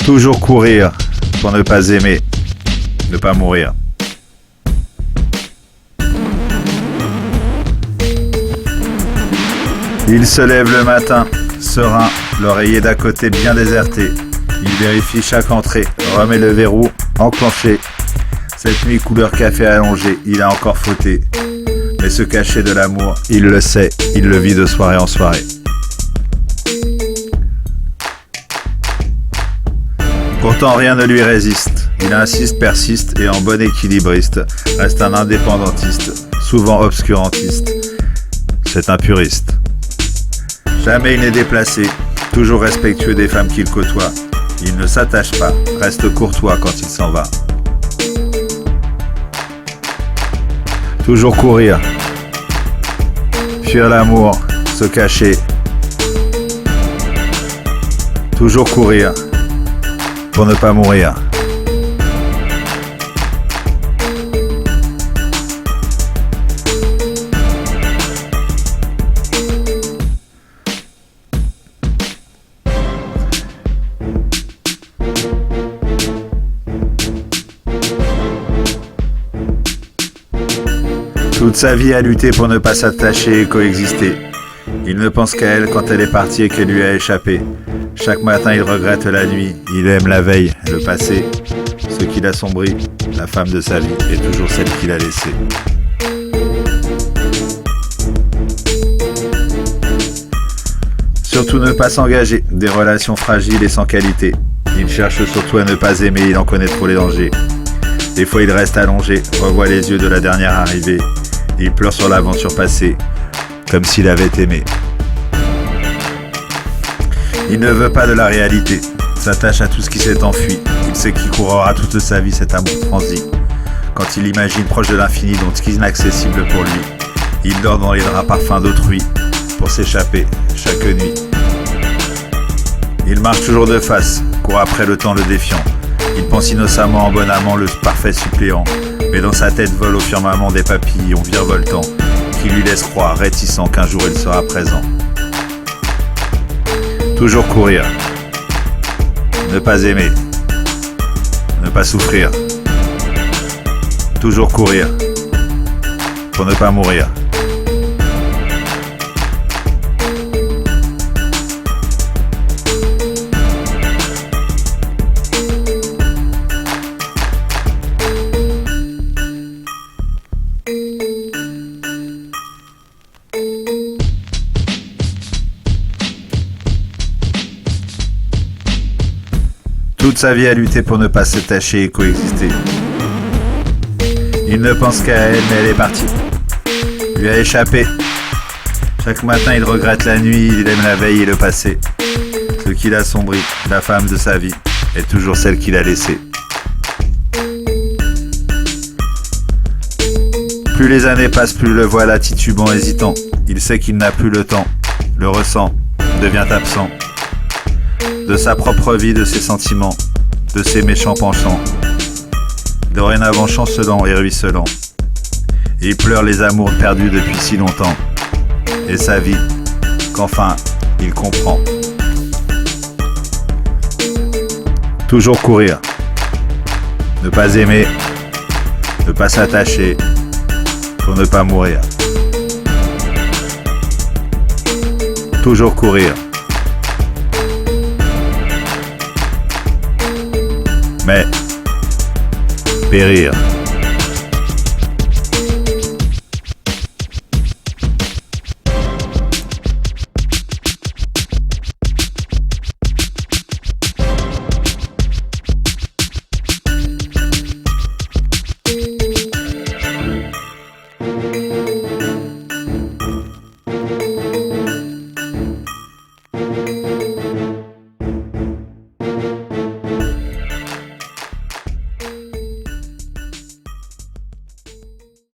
Toujours courir pour ne pas aimer, ne pas mourir. Il se lève le matin, serein, l'oreiller d'à côté bien déserté. Il vérifie chaque entrée, remet le verrou, enclenché. Cette nuit couleur café allongé, il a encore fauté. Mais se cacher de l'amour, il le sait, il le vit de soirée en soirée. Pourtant rien ne lui résiste, il insiste, persiste et en bon équilibriste, reste un indépendantiste, souvent obscurantiste. C'est un puriste. Jamais il n'est déplacé, toujours respectueux des femmes qu'il côtoie. Il ne s'attache pas, reste courtois quand il s'en va. Toujours courir, fuir l'amour, se cacher. Toujours courir, pour ne pas mourir. Toute sa vie a lutté pour ne pas s'attacher et coexister. Il ne pense qu'à elle quand elle est partie et qu'elle lui a échappé. Chaque matin il regrette la nuit, il aime la veille, le passé. Ce qui l'assombrit, la femme de sa vie, est toujours celle qu'il a laissée. Surtout ne pas s'engager, des relations fragiles et sans qualité. Il cherche surtout à ne pas aimer, il en connaît trop les dangers. Des fois il reste allongé, revoit les yeux de la dernière arrivée. Il pleure sur l'aventure passée, comme s'il avait aimé. Il ne veut pas de la réalité, s'attache à tout ce qui s'est enfui. Il sait qu'il courra toute sa vie cet amour transi. Quand il imagine proche de l'infini, dont ce qui est inaccessible pour lui, il dort dans les draps parfums d'autrui, pour s'échapper chaque nuit. Il marche toujours de face, court après le temps le défiant. Il pense innocemment en bon amant le parfait suppléant. Mais dans sa tête volent au firmament des papillons virevoltants qui lui laissent croire, réticent, qu'un jour il sera présent. Toujours courir, ne pas aimer, ne pas souffrir. Toujours courir, pour ne pas mourir. Toute sa vie a lutté pour ne pas s'attacher et coexister. Il ne pense qu'à elle, mais elle est partie. Lui a échappé. Chaque matin, il regrette la nuit, il aime la veille et le passé. Ce qui l'assombrit, la femme de sa vie, est toujours celle qu'il a laissée. Plus les années passent, plus le voit titubant, hésitant. Il sait qu'il n'a plus le temps, le ressent, devient absent. De sa propre vie, de ses sentiments, de ses méchants penchants. Dorénavant chancelant et ruisselant. Il pleure les amours perdus depuis si longtemps. Et sa vie, qu'enfin il comprend. Toujours courir. Ne pas aimer. Ne pas s'attacher. Pour ne pas mourir. Toujours courir. Mais périr.